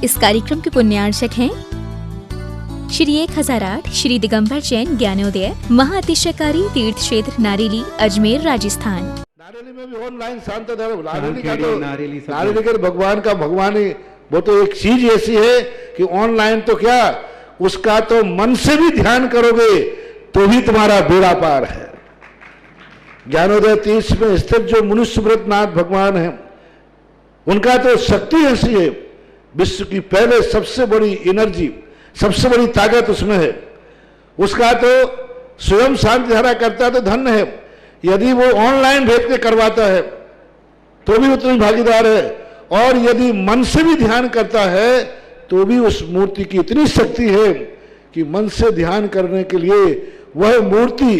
इस कार्यक्रम के पुण्यार्चक हैं श्री 1008 श्री दिगंबर जैन ज्ञानोदय महाअतिशयकारी तीर्थ क्षेत्र नारेली, अजमेर, राजस्थान। नारेली में भी ऑनलाइन शांत धर्म, नारेली का भगवान का भगवान ही, वो तो एक चीज ऐसी है कि ऑनलाइन तो क्या, उसका तो मन से भी ध्यान करोगे तो भी तुम्हारा बेड़ा पार है। ज्ञानोदय तीर्थ में स्थित जो मुनिसुब्रतनाथ भगवान है, उनका तो शक्ति ऐसी है, विश्व की पहले सबसे बड़ी एनर्जी, सबसे बड़ी ताकत उसमें है। उसका तो स्वयं शांति धारा करता तो धन्य है, यदि वो ऑनलाइन भेज के करवाता है तो भी उतनी भागीदार है, और यदि मन से भी ध्यान करता है तो भी उस मूर्ति की इतनी शक्ति है कि मन से ध्यान करने के लिए वह मूर्ति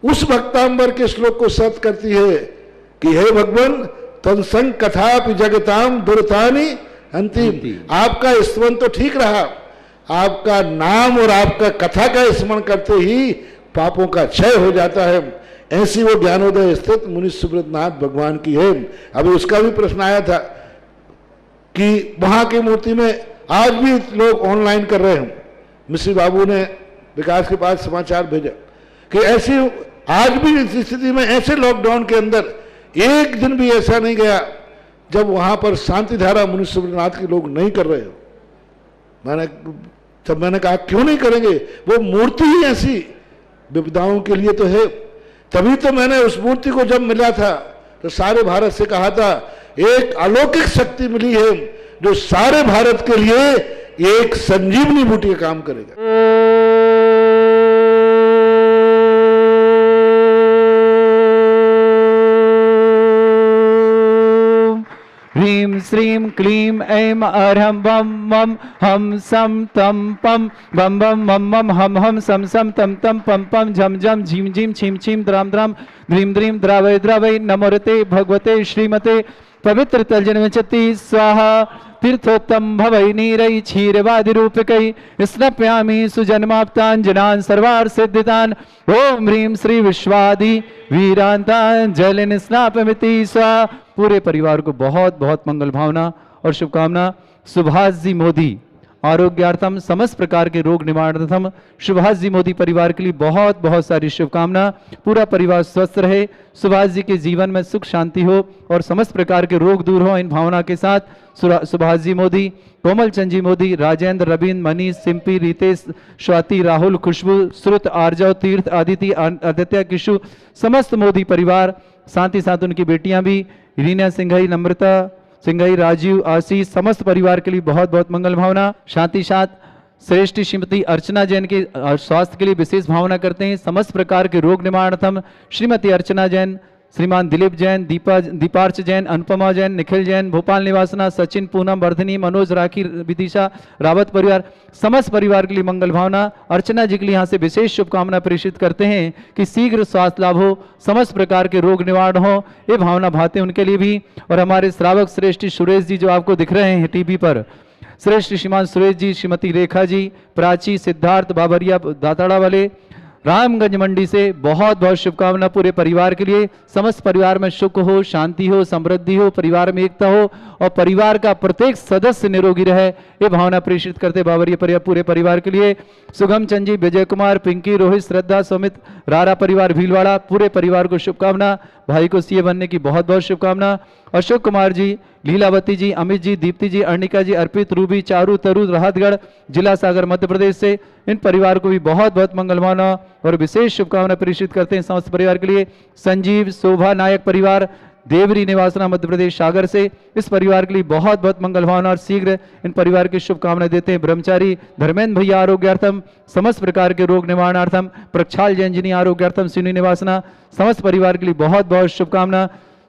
उस भक्तांबर के श्लोक को सत करती है कि हे भगवान तत्संग कथापि जगताम दुर्तानि अंतिम। आपका स्मरण तो ठीक रहा, आपका नाम और आपका कथा का स्मरण करते ही पापों का क्षय हो जाता है। ऐसी वो ज्ञानोदय स्थित मुनिसुब्रतनाथ भगवान की है। अभी उसका भी प्रश्न आया था कि वहां की मूर्ति में आज भी लोग ऑनलाइन कर रहे हैं। मिश्री बाबू ने विकास के पास समाचार भेजा कि ऐसी आज भी इस स्थिति में, ऐसे लॉकडाउन के अंदर एक दिन भी ऐसा नहीं गया जब वहां पर शांति धारा मुनिसुब्रतनाथ के लोग नहीं कर रहे हो। मैंने कहा क्यों नहीं करेंगे, वो मूर्ति ही ऐसी विपदाओं के लिए तो है। तभी तो मैंने उस मूर्ति को जब मिला था तो सारे भारत से कहा था एक अलौकिक शक्ति मिली है जो सारे भारत के लिए एक संजीवनी बूटी का काम करेगा। ह्रीं श्रीं क्लीं ऐं अर्हं बम मम हम सम तम पम बम बम मम मम हम हम सम सम तम तम पम पम झम झम झीम झीम छीम छीम द्राम द्राम ध्रीम ध्रीम द्रावय द्रावय नमोरते भगवते श्रीमते पवित्र तर्जनवचति स्वाहा तीर्थोत्तम भवै नीरै क्षीरवादि रूपकै स्नप्यामि सुजन्माप्ताञ्जनान् सर्वार्थ सिद्धितान् ओम ह्रीं श्री विश्वादि वीरांतान् जलिन स्नापमिति स्वाहा। पूरे परिवार को बहुत बहुत मंगल भावना और शुभकामना। सुभाष जी मोदी आरोग्यार्थम समस्त प्रकार के रोग निवारणार्थम सुभाष जी मोदी परिवार के लिए बहुत बहुत सारी शुभकामना। पूरा परिवार स्वस्थ रहे, सुभाष जी के जीवन में सुख शांति हो और समस्त प्रकार के रोग दूर हो। इन भावना के साथ सुभाष जी मोदी, कोमल चंद जी मोदी, राजेंद्र, रविंद्र, मनीष, सिंपी, रितेश, स्वाति, राहुल, खुशबू, श्रुत, आर्जव, तीर्थ, आदिति, आदित्य, किशु, समस्त मोदी परिवार, साथ ही साथ उनकी बेटियां भी रीना सिंघई, नम्रता सिंघई, राजीव, आशीष, समस्त परिवार के लिए बहुत बहुत मंगल भावना। साथ ही साथ श्रेष्ठ श्रीमती अर्चना जैन के स्वास्थ्य के लिए विशेष भावना करते हैं। समस्त प्रकार के रोग निवारणार्थम श्रीमती अर्चना जैन, श्रीमान दिलीप जैन, दीपार्च जैन, अनुपमा जैन, निखिल जैन, भोपाल निवासना, सचिन, पूनम, वर्धनी, मनोज, राखी, विदिशा, रावत परिवार, समस्त परिवार के लिए मंगल भावना। अर्चना जी के लिए यहाँ से विशेष शुभकामना प्रेषित करते हैं कि शीघ्र स्वास्थ्य लाभ हो, समस्त प्रकार के रोग निवारण हो, ये भावना भाते उनके लिए भी। और हमारे श्रावक श्रेष्ठ सुरेश जी जो आपको दिख रहे हैं टीवी पर, श्रेष्ठ श्रीमान सुरेश जी, श्रीमती रेखा जी, प्राची, सिद्धार्थ, बाबरिया, दाताड़ा वाले, रामगंज मंडी से बहुत बहुत शुभकामना पूरे परिवार के लिए। समस्त परिवार में सुख हो, शांति हो, समृद्धि हो, परिवार में एकता हो और परिवार का प्रत्येक सदस्य निरोगी रहे, ये भावना प्रेषित करते बाबरिया परिवार पूरे परिवार के लिए। सुगम चंद जी, विजय कुमार, पिंकी, रोहित, श्रद्धा, सुमित, रारा परिवार भीलवाड़ा, पूरे परिवार को शुभकामना। भाई को सीए बनने की बहुत बहुत शुभकामना। अशोक कुमार जी, लीलावती जी, अमित जी, दीप्ति जी, अर्णिका जी, अर्पित, रूबी, चारू, तरु, राहतगढ़, जिला सागर, मध्य प्रदेश से, इन परिवार को भी बहुत बहुत मंगल भावना और विशेष शुभकामना प्रेषित करते हैं समस्त परिवार के लिए। संजीव, शोभा नायक परिवार, देवरी निवासना, मध्य प्रदेश सागर से, इस परिवार के लिए बहुत बहुत मंगल भावना और शीघ्र इन परिवार की शुभकामनाएं देते हैं। ब्रह्मचारी धर्मेंद्र भैया आरोग्यार्थम, समस्त प्रकार के रोग निवारणार्थम, प्रक्षाल जैन जी आरोग्यार्थम, सिनी निवासना, समस्त परिवार के लिए बहुत बहुत शुभकामना।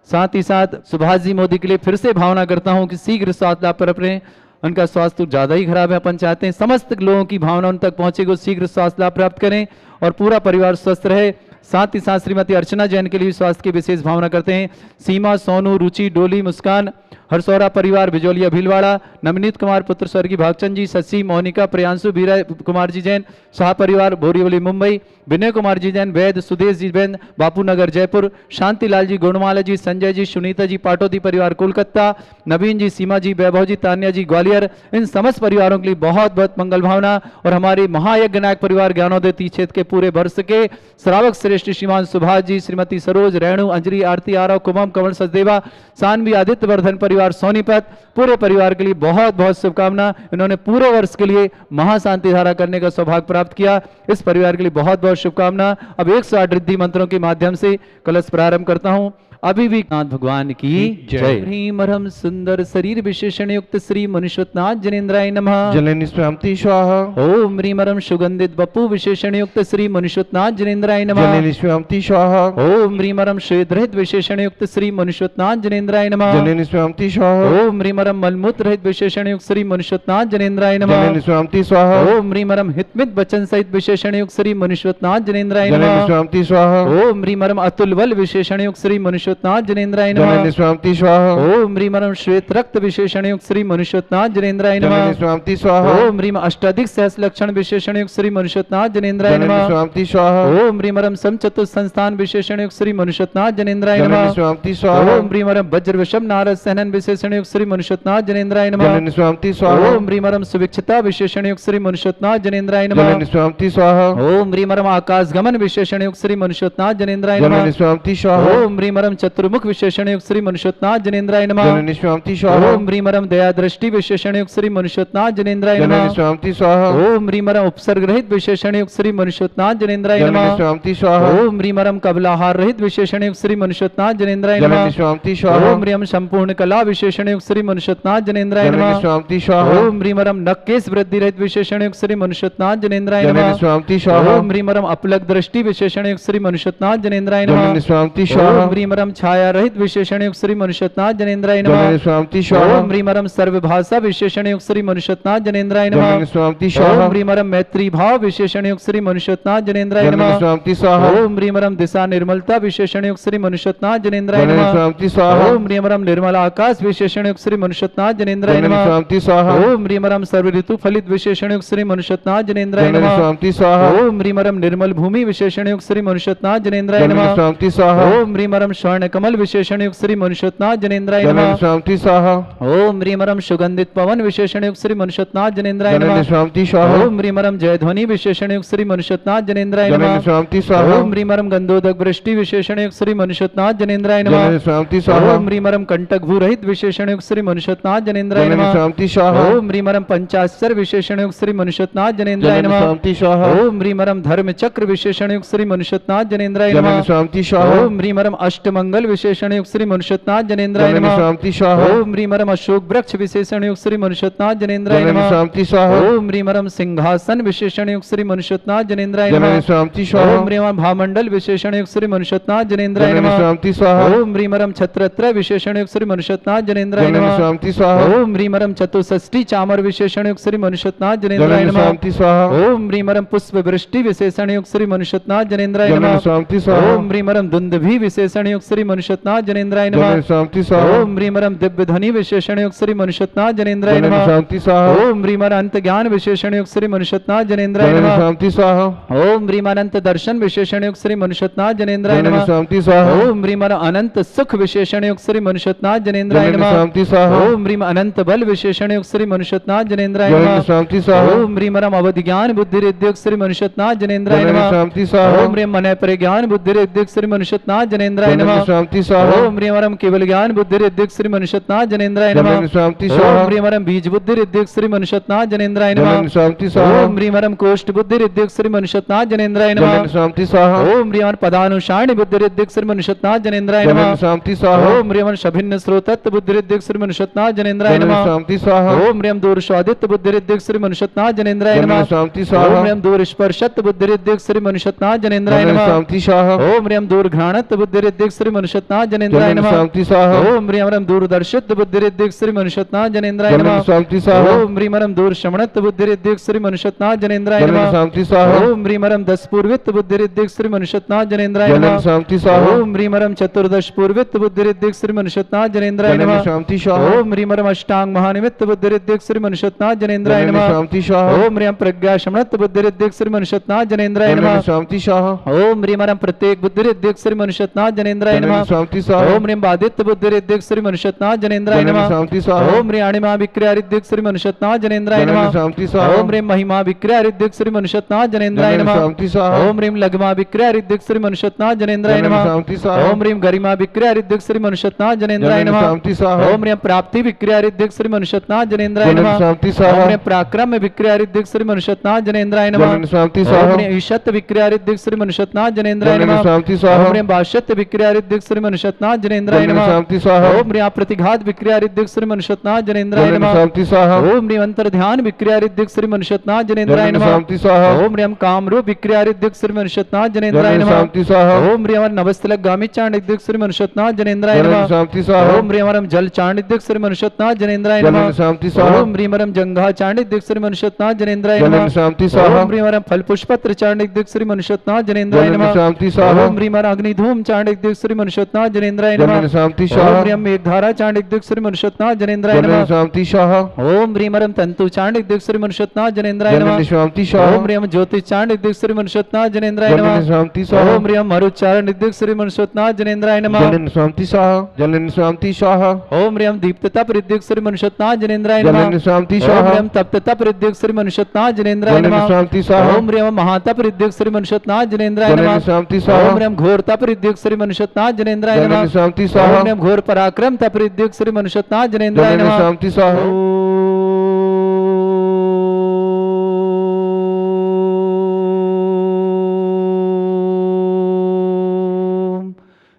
साथ ही साथ सुभाष जी मोदी के लिए फिर से भावना करता हूं कि शीघ्र स्वास्थ्य लाभ पर अपने, उनका स्वास्थ्य ज़्यादा ही खराब है, अपन चाहते हैं समस्त लोगों की भावना उन तक पहुंचे, शीघ्र स्वास्थ्य लाभ प्राप्त करें और पूरा परिवार स्वस्थ रहे। साथ ही साथ श्रीमती अर्चना जैन के लिए स्वास्थ्य की विशेष भावना करते हैं। सीमा, सोनू, रुचि, डोली, मुस्कान, हरसौरा परिवार बिजोलिया भीलवाड़ा, नवनीत कुमार पुत्र स्वर्गीय भागचंद जी, शशि मोनिका प्रियांशु बीरा कुमार जी जैन शाह परिवार बोरीवली मुंबई, विनय कुमार जी जैन वैद, सुदेश जी जैन बापू नगर जयपुर, शांतिलाल जी गुणमाला जी, संजय जी, सुनीता जी पाटोदी परिवार कोलकाता, नवीन जी, सीमा जी, वैभव जी, तान्या जी ग्वालियर, इन समस्त परिवारों के लिए बहुत बहुत मंगल भावना। और हमारी महायज्ञ नायक परिवार ज्ञानोदय क्षेत्र के पूरे वर्ष के श्रावक श्रेष्ठ श्रीमान सुभाष जी, श्रीमती सरोज, रेणु, अंजलि, आरती, आरव, कुमम, कमल सचदेवा, सानवी, आदित्य वर्धन परिवार सोनीपत, पूरे परिवार के लिए बहुत बहुत शुभकामना। इन्होंने पूरे वर्ष के लिए महाशांति धारा करने का सौभाग्य प्राप्त किया। इस परिवार के लिए बहुत बहुत शुभकामना। अब 108 रिद्धि मंत्रों के माध्यम से कलश प्रारंभ करता हूं। अभी भी नाथ भगवान की जय। ह्रीम ह्रम सुंदर शरीर विशेषण युक्त श्री मनुष्यनाथ जनेन्द्राय नमः। जलेनि स्वामति स्वाहा। ओम ह्रीम ह्रम सुगंधित बपु विशेषण युक्त श्री मनुष्यनाथ जनेन्द्राय नमः। जलेनि स्वामति स्वाहा। ओम ह्रीम ह्रम श्वेत रहित विशेषण युक्त श्री मनुष्यनाथ जनेन्द्राय नमः। जलेनि स्वामति स्वाहा। ओम ह्रीम ह्रम मलमूत्र रहित विशेषण युक्त श्री मनुष्यनाथ जनेन्द्राय नमः। जलेनि स्वामति स्वाहा। ओम ह्रीम ह्रम हितमित वचन सहित विशेषण युक्त श्री मनुष्यनाथ जनेन्द्राय जलेनि नमः। स्वामति स्वाहा। ओम ह्रीम ह्रम अतुल बल विशेषण युक्त श्री मनुष्यनाथ जनेन्द्राय नमः। जलेनि स्वामति स्वाहा। ओम ह्रीम ह्रम श्वेत रक्त विशेषण युक्त श्री मनुष्यनाथ जनेन्द्राय जलेनि नमः। स्वामति स्वाहा। ओम ह्रीम अष्टाधिक सहस लक्षण विशेषण युक्त श्री मनुष्यनाथ जनेन्द्राय जलेनि नमः। स्वामति स्वाहा। ओम ह्रीम ह्रम समचतुर संस्थान विशेषण युक्त श्री मनुष्यनाथ जनेन्द्राय जलेनि नमः। स्वामति स्वाहा। ओम ह्रीम ह्रम वज्र वृषभ नारद सहनन विशेषण युक्त श्री मनुष्यनाथ जनेन्द्राय नमः। जलेनि स्वामति स्वाहा। ओम ह्रीम ह्रम सुविक्षता विशेषण युक्त श्री मनुष्यनाथ जनेन्द्राय नमः। जलेनि स्वामति स्वाहा। ओम ह्रीम ह्रम आकाश गमन विशेषण युक्त श्री मनुष्यनाथ जनेन्द्राय नमः। जलेनि स्वामति स्वाहा। ओम ह्रीम ह्रम चतुर्मुख विशेषण युक्त श्री मनुष्यनाथ जनेन्द्राय नमः। जलेनि स्वामति स्वाहा। ओम ह्रीम ह्रम दया दृष्टि विशेषण युक्त श्री मनुष्यनाथ जनेन्द्राय जलेनि नमः। स्वामति स्वाहा। ओम ह्रीम ह्रम उपसर्ग रहित विशेषण युक्त श्री मनुष्यनाथ जनेन्द्राय जलेनि नमः। स्वामति स्वाहा। ओम ह्रीम ह्रम कबलाहार रहित विशेषण युक्त श्री मनुष्यनाथ जनेन्द्राय नमः। जलेनि स्वामति स्वाहा। ओम ह्रीम संपूर्ण कला विशेषण युक्त श्री मनुष्यनाथ जनेन्द्राय जलेनि नमः। स्वामति स्वाहा। ओम ह्रीम ह्रम नक्केश वृद्धि रहित विशेषण युक्त श्री मनुष्यनाथ जनेन्द्राय जलेनि नमः। स्वामति स्वाहा। ओम ह्रीम ह्रम अपलक दृष्टि विशेषण युक्त श्री मनुष्यनाथ जनेन्द्राय नमः। जलेनि स्वामति स्वाहा। ओम ह्रीम ह्रम छाया रहित विशेषण युक्त श्री मनुष्यनाथ जनेन्द्राय नमः। जलेनि स्वामति स्वाहा। ओम ह्रीम ह्रम सर्वभाषा विशेषण युक्त श्री मनुष्यनाथ जनेन्द्राय नमः। जलेनि स्वामति स्वाहा। ओम ह्रीम ह्रम मैत्री भाव विशेषण युक्त श्री मनुष्यनाथ जनेन्द्राय जलेनि नमः। स्वामति स्वाहा। ओम ह्रीम ह्रम दिशा निर्मलता विशेषण युक्त श्री मनुष्यनाथ जनेन्द्राय जलेनि नमः। स्वामति स्वाहा। ओम ह्रीम ह्रम निर्मल आकाश विशेषण युक्त श्री मनुष्यनाथ जनेन्द्राय जलेनि नमः। स्वामति स्वाहा। ओम ह्रीम ह्रम सर्व ऋतु फलित विशेषण युक्त श्री मनुष्यनाथ जनेन्द्राय जलेनि नमः। स्वामति स्वाहा। ओम ह्रीम ह्रम निर्मल भूमि विशेषण युक्त श्री मनुष्यनाथ जनेन्द्राय जलेनि नमः। स्वामति स्वाहा। ओम ह्रीम ह्रम स्वर्ण कमल विशेषण युक्त श्री मनुष्यनाथ जनेन्द्राय जलेनि नमः। स्वामति स्वाहा। ओम ह्रीम ह्रम सुगंधित पवन विशेषण युक्त श्री मनुष्यनाथ जनेन्द्राय जलेनि नमः। स्वामति स्वाहा। ओम ह्रीम ह्रम जय ध्वनि विशेषण युक्त श्री मनुष्यनाथ जनेन्द्राय जलेनि नमः। स्वामति स्वाहा। ओम ह्रीम ह्रम गंधोदक वृष्टि विशेषण युक्त श्री मनुष्यनाथ जनेन्द्राय नमः। जलेनि स्वामति स्वाहा। ओम ह्रीम ह्रम कंटक भू रहित विशेषण युक्त श्री मनुष्यनाथ जनेन्द्राय जलेनि नमः। स्वामति स्वाहा। ओम ह्रीम ह्रम पंचाक्षर विशेषण युक्त श्री मनुष्यनाथ जनेन्द्राय जलेनि नमः। स्वामति स्वाहा। ओम ह्रीम ह्रम धर्म चक्र विशेषण युक्त श्री मनुष्यनाथ जनेन्द्राय जलेनि नमः। स्वामति स्वाहा। ओम ह्रीम ह्रम अष्टमंगल विशेषण युक्त श्री मनुष्यनाथ जनेन्द्राय जलेनि नमः। स्वामति स्वाहा। ओम ह्रीम ह्रम अशोक वृक्ष विशेषण युक्त श्री मनुष्यनाथ जनेन्द्राय जलेनि नमः। स्वामति स्वाहा। ओम ह्रीम ह्रम सिंहासन विशेषण युक्त श्री मनुष्यनाथ जनेन्द्राय जलेनि नमः। स्वामति स्वाहा। ओम ह्रीम ह्रम भामंडल विशेषण युक्त श्री मनुष्यनाथ जनेन्द्राय जलेनि नमः। स्वामति स्वाहा। ओम ह्रीम ह्रम छत्रत्र विशेषण युक्त श्री मनुष्यनाथ जनेन्द्राय जलेनि नमः। स्वामति स्वाहा। ओम ह्रीम ह्रम चतुष्षष्टि चामर विशेषण युक्त श्री मनुष्यनाथ जनेन्द्राय जलेनि नमः। स्वामति स्वाहा। ओम ह्रीम ह्रम पुष्प वृष्टि विशेषण युक्त श्री मनुष्यनाथ जनेन्द्राय जलेनि नमः। स्वामति स्वाहा। ओम ह्रीम ह्रम दुंदुभि विशेषण युक्त श्री मनुष्यनाथ जनेन्द्राय नमः। जलेनि स्वामति स्वाहा। ओम ह्रीम ह्रम दिव्य ध्वनि विशेषण युक्त श्री मनुष्यनाथ जनेन्द्राय जलेनि नमः। स्वामति स्वाहा। ओम ह्रीम ह्रम अंत ज्ञान विशेषण युक्त श्री मनुष्यनाथ जनेन्द्राय जलेनि नमः। स्वामति स्वाहा। ओम ह्रीम अनंत दर्शन विशेषण युक्त श्री मनुष्यनाथ जनेन्द्राय जलेनि नमः। स्वामति स्वाहा। ओम ह्रीम ह्रम अनंत सुख विशेषण युक्त श्री मनुष्यनाथ जनेन्द्राय जलेनि नमः। स्वामति स्वाहा। ओम ह्रीम अनंत बल विशेषण युक्त श्री मनुष्यनाथ जनेन्द्राय जलेनि नमः। स्वामति स्वाहा। ओम ह्रीम ह्रम अवधि ज्ञान बुद्धि रिद्युक्त श्री मनुष्यनाथ जनेन्द्राय जलेनि नमः। स्वामति स्वाहा। ओम ह्रीम मन प्रज्ञान बुद्धि रिद्युक्त श्री मनुष्यनाथ जनेन्द्राय जलेनि नमः। स्वामति स्वाहा। ओम ह्रीम ह्रम केवल ज्ञान बुद्धि रिद्युक्त श्री मनुष्यनाथ जनेन्द्राय नमः। जलेनि स्वामति स्वाहा। ओम ह्रीम ह्रम बीज बुद्धि रिद्युक्त श्री मनुष्यनाथ जनेन्द्राय जलेनि नमः। स्वामति स्वाहा। ओम ह्रीम ह्रम कोष्ठ बुद्धि रिद्युक्त श्री मनुष्यनाथ जनेन्द्राय नमः। जलेनि स्वामति स्वाहा। ओम ह्रीम ह्रम पदानुसारिणी बुद्धि रिद्युक्त श्री मनुष्यनाथ जनेन्द्राय जलेनि नमः। स्वामति स्वाहा। ओम ह्रीम ह्रम शभिन्न स्रोतत्व बुद्धि रिद्युक्त श्री मनुष्यनाथ जनेन्द्राय जलेनि नमः। स्वामति स्वाहा। ओम ह्रीम दूर स्वादित्व बुद्धि रिद्युक्त श्री मनुष्यनाथ जनेन्द्राय जलेनि नमः। स्वामति ओम स्वाहा। ह्रीम दूर स्पर्शत्व बुद्धि रिद्युक्त श्री मनुष्यनाथ जनेन्द्राय जलेनि नमः। स्वामति स्वाहा। ओम ह्रीम दूर घ्राणत्व बुद्धि रिद्युक्त श्री मनुष्यत्नाथ जनेन्द्राय जनन नमः। शांति स्वाहा ओम ह्रीमरम दूरदर्शित बुद्धिरिद्धिक श्री मनुष्यत्नाथ जनेन्द्राय जनन नमः। शांति स्वाहा ओम ह्रीमरम दूर शमणत बुद्धिरिद्धिक श्री मनुष्यत्नाथ जनेन्द्राय जनन नमः। शांति स्वाहा ओम ह्रीमरम 10 पूर्वित बुद्धिरिद्धिक श्री मनुष्यत्नाथ जनेन्द्राय जनन नमः। शांति स्वाहा ओम ह्रीमरम 14 पूर्वित बुद्धिरिद्धिक श्री मनुष्यत्नाथ जनेन्द्राय जनन नमः। शांति स्वाहा ओम ह्रीमरम अष्टांग महानिमित्त बुद्धिरिद्धिक श्री मनुष्यत्नाथ जनेन्द्राय जनन नमः। शांति स्वाहा ओम ह्रीम प्रज्ञा शमणत बुद्धिरिद्धिक श्री मनुष्यत्नाथ जनेन्द्राय जनन नमः। शांति स्वाहा ओम ह्रीमरम प्रत्येक बुद्धिरिद्धिक श्री मनुष्यत्नाथ जनेन्द्राय जनन नमः। शांति स्वाहा ओम ह्रीम बादित्य बुद्धिरिद्धिक श्री मनुष्यत्नाथ जनेन्द्राय जनन नमः। शांति स्वाहा ओम ह्रीम अणिमा विक्रियारिद्धिक श्री मनुष्यत्नाथ जनेन्द्राय जनन नमः। शांति स्वाहा ओम ह्रीम महिमा विक्रियारिद्धिक श्री मनुष्यत्नाथ जनेन्द्राय जनन नमः। शांति स्वाहा ओम ह्रीम लघमा विक्रियारिद्धिक श्री मनुष्यत्नाथ जनेन्द्राय जनन नमः। शांति स्वाहा ओम ह्रीम गरिमा विक्रियारिद्धिक श्री मनुष्यत्नाथ जनेन्द्राय जनन नमः। शांति स्वाहा ओम ह्रीम प्राप्ति विक्रियारिद्धिक श्री मनुष्यत्नाथ जनेन्द्राय जनन नमः। शांति स्वाहा ओम ह्रीम पराक्रम विक्रियारिद्धिक श्री मनुष्यत्नाथ जनेन्द्राय नमः। जनन शांति ओम स्वाहा ह्रीम ईशत विक्रियारिद्धिक श्री मनुष्यत्नाथ जनेन्द्राय जनन नमः। शांति स्वाहा ओम ह्रीम भाष्यत विक्रियारिद्धिक श्री मनुष्यत्नाथ जनेन्द्राय जनन नमः। शांति स्वाहा ओम ह्रीम प्रतिघात विक्रियारिद्धिक श्री मनुष्यत्नाथ जनेन्द्राय जनन नमः। शांति स्वाहा ओम ह्रीम अंतर ध्यान विक्रियारिद्धिक श्री मनुष्यत्नाथ जनेन्द्राय जनन नमः। शांति स्वाहा ओम ह्रीम काम रूप विक्रियारिद्धिक श्री मनुष्यत्नाथ जनेन्द्राय जनन नमः। शांति स्वाहा ओम ह्रीम नवस्तलक गामी चांडिद्धिक श्री मनुष्यत्नाथ जनेन्द्राय जनन नमः। शांति स्वाहा ओम ह्रीम जल चांडिद्धिक श्री मनुष्यत्नाथ जनेन्द्राय जनन नमः। शांति स्वाहा ओम ह्रीम जंघा चांडिद्धिक श्री मनुष्यत्नाथ जनेन्द्राय जनन नमः। शांति स्वाहा ओम ह्रीम फल पुष्पत्र चांडिद्धिक श्री मनुष्यत्नाथ जनेन्द्राय जनन नमः। शांति स्वाहा ओम ह्रीम अग्निधूम चांडिद्धिक श्री मनुष्यत्नाथ जनेन्द्राय जनन नमः। शांति ओम स्वाहा ह्रीम मेघधारा चांडिद्धिक श्री मनुष्यत्नाथ जनेन्द्राय जनन नमः। शांति स्वाहा ओम ह्रीम तंतु चांडिद्धिक श्री मनुष्यत्नाथ जनेन्द्राय जनन नमः। शांति स्वाहा ओम ह्रीम ज्योति चांडिद्धिक श्री मनुष्यत्नाथ जनेन्द्राय जनन नमः। शांति स्वाहा ओम ह्रीम मरुच्चारण निद्धिक श्री मनुष्यत्नाथ जनेन्द्राय नमः। जनन शांति स्वाहा जनन शांति स्वाहा ओम ह्रीम दीप्तता परिद्धिक श्री मनुष्यत्नाथ जनेन्द्राय जनन नमः। शांति ओम स्वाहा ह्रीम तप्तता परिद्धिक श्री मनुष्यत्नाथ जनेन्द्राय जनन नमः। शांति स्वाहा ओम ह्रीम महाता परिद्धिक श्री मनुष्यत्नाथ जनेन्द्राय जनन नमः। शांति स्वाहा ओम ह्रीम घोरता परिद्धिक श्री मनुष्यत्नाथ जनेन्द्राय जनन नमः। शांति ओम स्वाहा ह्रीम घोर पराक्रम तपरिद्धिक श्री मनुष्यत्नाथ जनेन्द्राय जनन नमः। शांति स्वाहा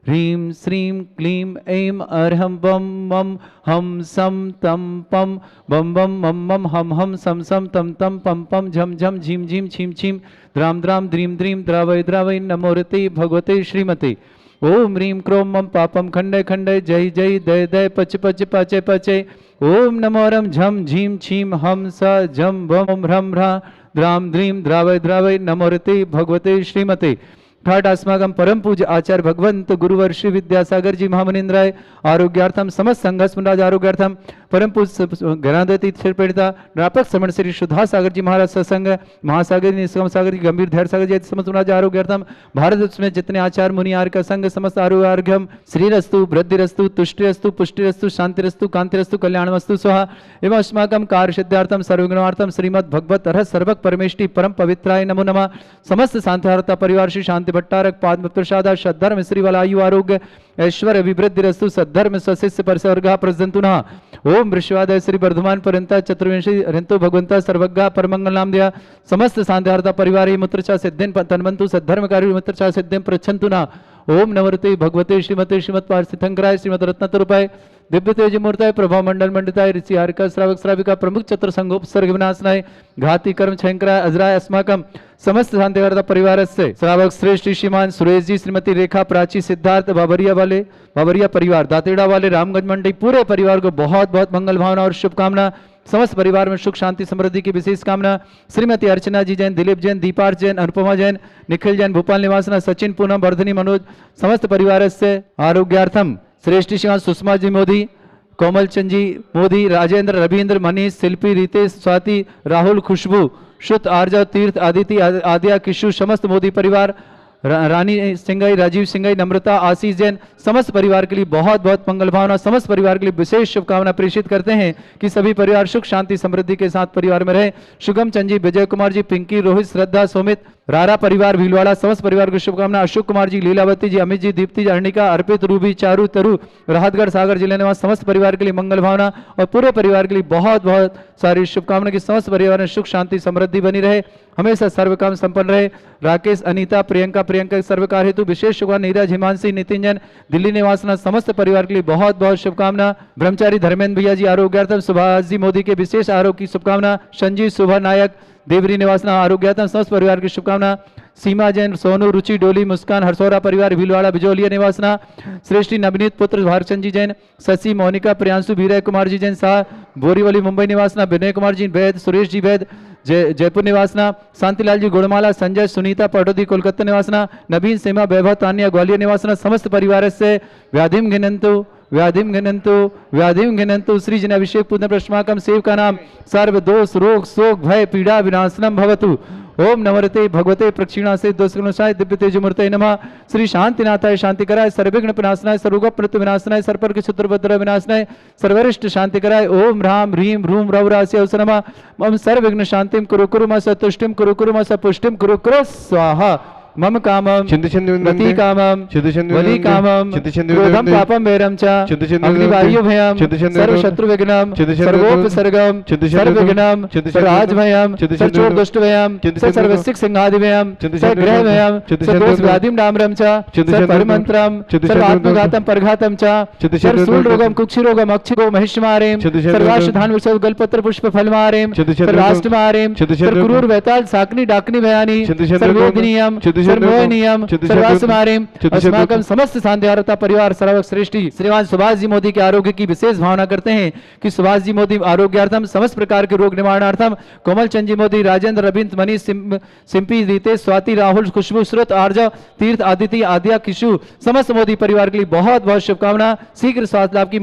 ह्रीं श्रीं क्लीं ऐं अर्हं बम मम हम सम तम पम बम बम मम मम हम सम सम तम तम पम पम झम झम झीम झीम छीम छीम द्राम द्राम द्रीम द्रीम द्रावय द्रावय नमोरते भगवते श्रीमते। ओम ह्रीं क्रोम मम पापम खंडय खंडय जय जय दय दय पच पच पचे पचे। ओम नमो रम झम झीम छीम हम स झम भम ह्रम ह्रा द्राम द्रीम द्रावय द्रावय नमोरते भगवते श्रीमते। ठाट अस्माकं परम पूज्य आचार्य भगवंत गुरुवर श्री विद्यासागर जी महामुनींद्राय आरोग्यार्थम समस्त संघ स्मराज आरोग्यार्थम परम पूज्य ज्ञानादति पीड़िता प्रापक श्रमण श्री सुधा सागर जी महाराज सत्संग महासागर जी निष्कम सागर जी गंभीर धैर्य सागर जी समस्त महाराज आरोग्यार्थम भारत में जितने आचार्य मुनि आर्य का संघ समस्त आरोग्यम श्रीरस्तु वृद्धिरस्तु तुष्टिरस्तु पुष्टिरस्तु शांतिरस्तु कांतिरस्तु कल्याणमस्तु स्वाहा। एवं अस्माकं कार्य सिद्धार्थम सर्वगुणार्थम श्रीमद् भगवत अरहत सर्वक परमेष्टि परम पवित्राय नमो नमः। समस्त शांतिहारता परिवार श्री शांति भट्टारक पाद प्रसाद सद्धर्म श्री वालायु आरोग्य ऐश्वर्य विवृद्धिरस्तु सद्धर्म सशिष्य परिसर्गा प्रजंतुना। ओम वृषवादय श्री वर्धमान पर्यंत चतुर्विंशी हरिंतो भगवंता सर्वज्ञा परमंगल नाम दिया समस्त शांतिहारता परिवार मूत्रचा सिद्धिन तन्वंतु सद्धर्मकारी मूत्रचा सिद्धिं प्रच्छन्तुना। ओम नवरते भगवते श्रीमते श्रीमत् पार्थिथंकराय श्रीमद रत्नतरूपाय दिव्य तेज मूर्ताय प्रभा मंडल मंडिताय ऋषि हारिका श्रावक श्राविका प्रमुख चतुर संगोपसर्ग विनाशनाय घाती कर्म छयंकराय अजराय अस्माकं समस्त शांतिवार्ता परिवार से श्रावक श्रेष्ठ श्रीमान सुरेश जी श्रीमती रेखा प्राची सिद्धार्थ बाबरिया परिवार दातेड़ा वाले रामगंज मंडी पूरे परिवार को बहुत बहुत मंगल भावना और शुभकामना। समस्त परिवार में सुख शांति समृद्धि की विशेष कामना। श्रीमती अर्चना जी जैन, दिलीप जैन, दीपार्थ जैन, अनुपमा जैन, निखिल जैन, भोपाल निवासना, सचिन, पूनम, वर्धनी, मनोज समस्त परिवार से आरोग्यार्थम श्रेष्ठ श्रीमान सुषमा जी मोदी, कोमल चंद जी मोदी, राजेंद्र, रविंद्र, मनीष, शिल्पी, रितेश, स्वाति, राहुल, खुशबू, शुद्ध, आर्जा, तीर्थ, आदिति, आद्या, किशु समस्त मोदी परिवार, रानी सिंगाई, राजीव सिंगाई, नम्रता, आशीष जैन समस्त परिवार के लिए बहुत बहुत मंगल भावना। समस्त परिवार के लिए विशेष शुभकामना प्रेषित करते हैं कि सभी परिवार सुख शांति समृद्धि के साथ परिवार में रहे। शुभम चंद जी, विजय कुमार जी, पिंकी, रोहित, श्रद्धा, सोमित, रारा परिवार भीलवाड़ा समस्त परिवार को शुभकामना। अशोक कुमार जी, लीलावती जी, अमित जी, दीप्ति, अर्णिका, अर्पित, रूबी, चारू, तरु, राहतगढ़ सागर जिले निवास समस्त परिवार के लिए मंगल भावना और पूरे परिवार के लिए बहुत बहुत सारी शुभकामना की समस्त परिवार में सुख शांति समृद्धि बनी रहे, हमेशा सर्व काम संपन्न रहे। राकेश, अनीता, प्रियंका सर्वकार हेतु विशेष शुभकामना। नीरज, हिमांशी, नितिन जैन दिल्ली निवासना समस्त परिवार के लिए बहुत बहुत शुभकामना। ब्रह्मचारी धर्मेंद्र भैया जी आरोग्यार्थम, सुभाष जी मोदी के विशेष आरोग्य की शुभकामना। संजीव, शुभा नायक देवरी निवासना आरोग्यातम समस्त परिवार की शुभकामना। सीमा जैन, सोनू, रुचि, डोली, मुस्कान, हरसौरा परिवार भीलवाड़ा बिजोलिया निवासना। श्रेष्ठी नवनीत पुत्र भारचंद जी जैन, शशि, मोनिका, प्रियांशु, वीरय कुमार जी जैन शाह, बोरीवली मुंबई निवासना। विनय कुमार जी वैद, सुरेश जी वैद जयपुर निवासना। शांतिलाल जी गुड़माला, संजय, सुनीता पटोदी कोलकाता निवासना। नवीन, सीमा, वैभव, तान्या ग्वालियर निवासना। समस्त परिवार से व्याधिम घिनंतु श्री जन अभिषेक पुण्य प्रश्माकम सेव का नाम सर्व दोष रोग शोक भय पीड़ा विनाशनम भवतु। ओम नमरते भगवते प्रक्षिणा से दोषगुणसाय दिव्य तेजमूर्ते नमः। श्री शांतिनाथाय शांतिकराय सर्वविघ्न विनाशनाय सर्वरोग प्रति विनाशनाय सर्पर के शत्रुभद्र विनाशनाय सर्वरिष्ट शांतिकराय ओम ह्राम ह्रीम ह्रूम रौरास्य अवस नमः। मम सर्वविघ्न शांतिम कुरु कुरु म सतुष्टिम कुरु कुरु म सपुष्टिम कुरु कुरु स्वाहा। मम कामम मति कामम वली कामम क्रोधम पापम वैरम च अग्निवायु भयम सर्व शत्रु विघ्नम सर्वोपसर्गम सर्वविघ्नम सर्वराज भयम सर्वचोर दुष्ट भयम सर्वसिक सिंहादि भयम सर्वग्रह भयम सर्वदोष व्याधिम डामरम च सर्वपरिमंत्रम सर्वात्मघातम परघातम च सर्वशूल रोगम कुक्षि रोगम अक्षिको महिष्मारेम सर्वाश्वधान वृषभ गलपत्र पुष्प फलमारेम सर्वाष्टमारेम सर्वक्रूर वैताल साकनी डाकनी भयानी सर्ववेदनीयम सर्वोनियम सर्वासमारिम अस्माकं समस्त शांतिहारता परिवार सर्वश्रेष्ठी श्रीमान सुभाष जी मोदी के आरोग्य की विशेष भावना करते हैं कि सुभाष जी मोदी आरोग्यार्थम समस्त प्रकार के रोग निवारणार्थम कोमल चंद जी मोदी राजेंद्र रविंद्र मनीष सिंपी रितेश स्वाति राहुल खुशबू श्रुत आर्य तीर्थ आदित्य आद्या किशु समस्त मोदी परिवार के लिए बहुत बहुत शुभकामना। शीघ्र स्वास्थ्य लाभ की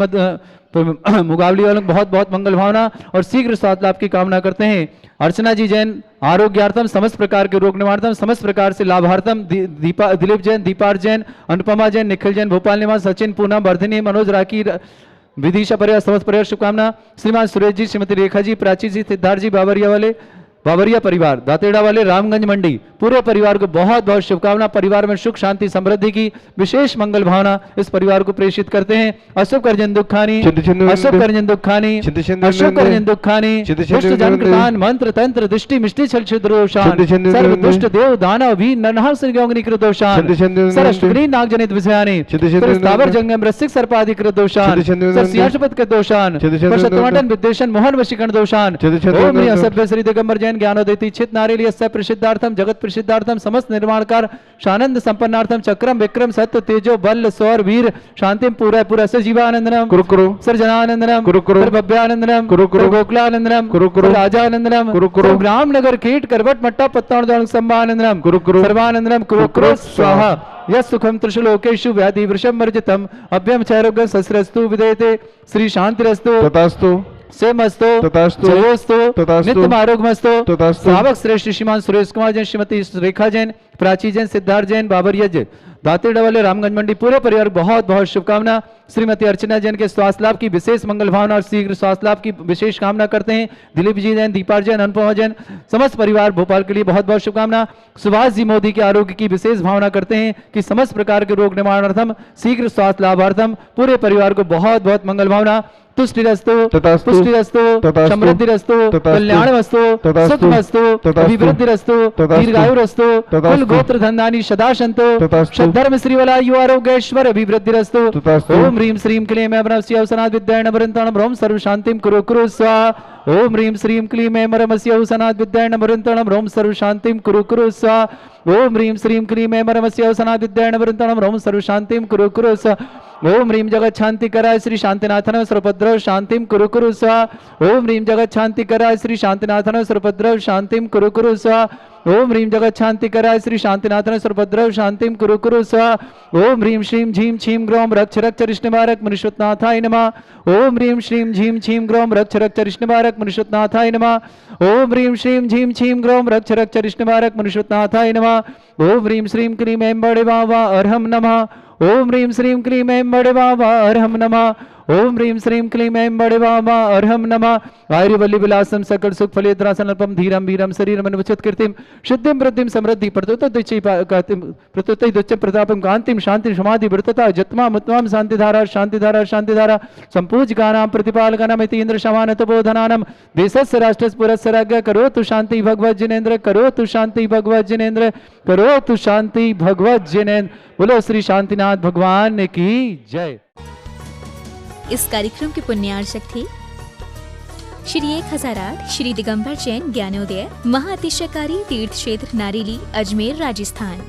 मुकाबले वालों बहुत बहुत मंगल भावना और शीघ्र स्वास्थ्य लाभ की कामना करते हैं। अर्चना जी जैन आरोग्यार्थम समस्त प्रकार के रोग निवारणार्थम समस्त प्रकार से लाभार्थम दिलीप जैन, दीपार जैन, अनुपमा जैन, निखिल जैन, भोपाल निवास, सचिन, पूनम, वर्धिनी, मनोज, राखी, विदिशा परिवार समस्त परिवार शुभकामना। श्रीमान सुरेश जी, श्रीमती रेखा जी, प्राची जी, सिद्धार्थ जी, बाबरिया परिवार दातेड़ा वाले रामगंज मंडी पूरे परिवार को बहुत बहुत शुभकामना। परिवार में सुख शांति समृद्धि की विशेष मंगल भावना इस परिवार को प्रेषित करते हैं। अशोक अर्जन दुखानी अशोक अर्जन दुखानी अशोक अर्जन दुखानी दुष्ट जन कृतान मंत्र तंत्र दृष्टि मिष्टि छल छिद्रोशान सर्व दुष्ट देव दानव भी नरहर सिंह कृतोशान सरष्टग्री नाग जनित विषयानि स्थावर जंगम रसिक सर्पादि कृतोशान सिंहासपत कृतोशान शतमटन विद्वेषण मोहन वशीकरण दोषान ओम असभ्य श्री दिगंबर जैन ज्ञानोदयति चित नारियल यस्य प्रसिद्धार्थम जगत प्रसिद्धार्थम समस्त निर्माणकार शानंद संपन्नार्थम चक्रम विक्रम सत्य तेजो बल सौर वीर शांतिम पूरा पूरा सजीवानंदनम कुरुकुरु सर्जनानंदनम कुरुकुरु भव्यानंदनम कुरुकुरु गोकुलानंदनम कुरुकुरु राजानंदनम कुरुकुरु रामनगर कीट करवट मट्टा पत्तावदान संभानंदनम कुरुकुरु सर्वानंदनम कुरुकुरु स्वाहा। यस सुखम त्रिशुलोकेषु व्याधि वृषम मर्जितम अभ्यम चैरोग्य सस्रस्तु विदेते श्री शांतिरस्तु तथास्तु सेमस्तु तथास्तु जयोस्तु नित्यम आरोग्यमस्तु तथास्तु। श्रावक श्रेष्ठ श्रीमान सुरेश कुमार जैन, श्रीमती रेखा जैन, प्राची जैन, सिद्धार्थ जैन, बाबरिया जैन, दातेड़ा वाले रामगंज मंडी पूरे परिवार बहुत बहुत शुभकामना। श्रीमती अर्चना जैन के स्वास्थ्य लाभ की विशेष मंगल भावना और शीघ्र स्वास्थ्य लाभ की विशेष कामना करते हैं। दिलीप जी जैन, दीपार जैन, अनुपमा जैन समस्त परिवार भोपाल के लिए बहुत बहुत शुभकामना। सुभाष जी मोदी के आरोग्य की विशेष भावना करते हैं कि समस्त प्रकार के रोग निवारणार्थम शीघ्र स्वास्थ्य लाभार्थम पूरे परिवार को बहुत बहुत मंगल भावना। तुष्टिरस्तु पुष्टिरस्तु समृद्धिरस्तु कल्याणमस्तु सुखमस्तु अभिवृद्धिरस्तु दीर्घायुरस्तु कुल गोत्र धन्यानि सदा सन्तु सद्धर्म श्रीवलायु आरोग्येश्वर अभिवृद्धिरस्तु। ओम ह्रीं श्रीं क्लीं ऐं मरमस्य अवसनात् विद्याय नवरन्तणं ह्रौं सर्व शांतिं कुरु कुरु स्वाहा। ओम ह्रीं श्रीं क्लीं ऐं मरमस्य अवसनात् विद्याय नवरन्तणं ह्रौं सर्व शांतिं कुरु कुरु स्वाहा। ओम ह्रीं श्रीं क्लीं ऐं मरमस्य अवसनात् विद्याय नवरन्तणं ह्रौं सर्व शांतिं कुरु कुरु स्वाहा। ओम ह्रीं जगत शांति कराय श्री शांतिनाथन सर्वभद्र शांतिम कुरु कुरु स्वाहा। ओम ह्रीं जगत शांति कराय श्री शांतिनाथन सर्वभद्र शांतिम कुरु कुरु स्वाहा। ओम ह्रीं जगत शांति कराय श्री शांतिनाथन सर्वभद्र शांतिम कुरु कुरु स्वाहा। ओम ह्रीं श्रीं झीं छीं ग्रौं रक्ष रक्ष रिष्णवारक मनुष्यनाथाय नमः। ओम ह्रीं श्रीं झीं छीं ग्रौं रक्ष रक्ष रिष्णवारक मनुष्यनाथाय नमः। ओम ह्रीं श्रीं झीं छीं ग्रौं रक्ष रक्ष रिष्णवारक मनुष्यनाथाय नमः। ओम ह्रीं श्रीं क्लीं ऐं बड़े वावा अर्हं नमः। ओम ह्रीं श्रीं क्लीं ऐं बड़े वावा अर्हं नमः। ओम ह्रीं श्रीं क्लीं ऐं बड़े वावा अर्हं नमः। आयुर्वल्ली विलासम सकल सुख फलेद्रासनल्पम धीरम वीरम शरीरम अनुचित कीर्तिम सिद्धिं वृद्धिं समृद्धि प्रतुतै प्रतापं कांतिम शांति समाधि वृतता जत्मा मुत्माम शांतिधारा शांतिधारा शांतिधारा संपूज्यकानां प्रतिपालकानां इति इंद्र शमान तपोधनानां देशस्य राष्ट्रस्य पुरस्य राज्ञ करोतु शांति भगवत जिनेन्द्र करोतु शांति भगवत जिनेन्द्र करोतु शांति भगवत जिनेन्द्र। बोलो श्री शांतिनाथ भगवान की जय। इस कार्यक्रम के पुण्यार्चक थे श्री 1008 श्री दिगंबर जैन ज्ञानोदय महाअतिशयकारी तीर्थ क्षेत्र नारेली अजमेर राजस्थान।